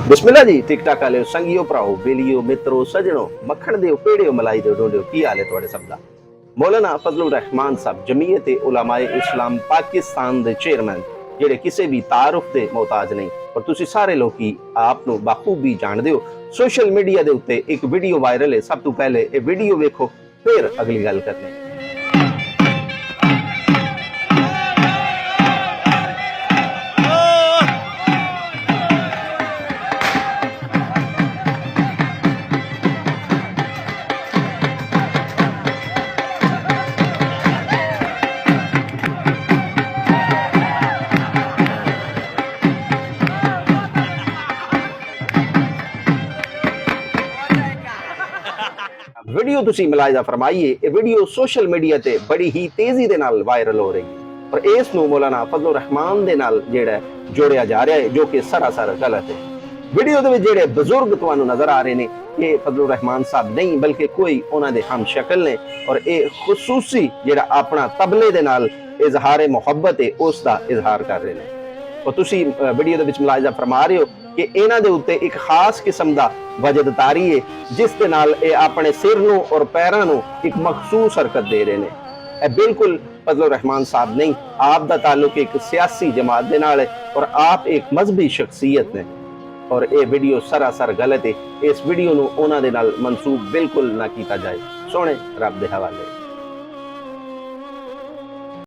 बिस्मिल्लाह जी, ठीक ठाक आले संगियो भराओ बेलियो मित्रों सजनों मक्खन दे पेड़ियो मलाई दे डोंडियो की हाल है तुहाडे सब दा। मौलाना फजलुर रहमान साहब जमीयत उलमाए इस्लाम पाकिस्तान दे चेयरमैन ਜਿਹੜੇ ਕਿਸੇ ਵੀ ਤਾਰਫ ਦੇ ਮੁਹਤਾਜ ਨਹੀਂ ਔਰ ਤੁਸੀਂ ਸਾਰੇ ਲੋਕੀ ਆਪ ਨੂੰ ਬਾਖੂਬੀ ਜਾਣਦੇ ਹੋ। ਸੋਸ਼ਲ ਮੀਡੀਆ ਦੇ ਉੱਤੇ ਇੱਕ ਵੀਡੀਓ ਵਾਇਰਲ ਹੈ, ਸਭ ਤੋਂ ਪਹਿਲੇ ਇਹ ਵੀਡੀਓ ਵੇਖੋ ਫਿਰ ਅਗਲੀ ਗੱਲ ਕਰਨੀ। वीडियो तुसी मुलाहिजा फरमाइए, ये वीडियो सोशल मीडिया ते बड़ी ही तेजी दे नाल वायरल हो रही है और इस नूं मौलाना फजलुर रहमान दे नाल जेड़ा जोड़िया जा रहा है, जो कि सरासर गलत है। वीडियो दे विच जेड़े बुजुर्ग तुहानूं नजर आ रहे ने ये फजलुर रहमान साहब नहीं बल्कि कोई उन्हां दे हम शक्ल ने और ये खुसूसी जेड़ा अपना तबले दे नाल इजहार मुहब्बत है उसका इजहार कर रहे हैं। और तुसी वीडियो दे विच मुलाहिजा फरमा रहे हो कि इन्हां दे उत्ते एक खास किस्म दा वजदतारी है जिस दे नाल ये अपने सिर नूं और पैरां नूं एक मखसूस हरकत दे रहे हैं। बिल्कुल फजलुर रहमान साहब नहीं, आप दा ताल्लुक एक सियासी जमात दे नाल है और आप एक मजहबी शख्सियत ने और ये वीडियो सरासर गलत है। इस वीडियो नूं उन्हां दे नाल मंसूब बिल्कुल ना कीता जाए। सोने रब दे हवाले।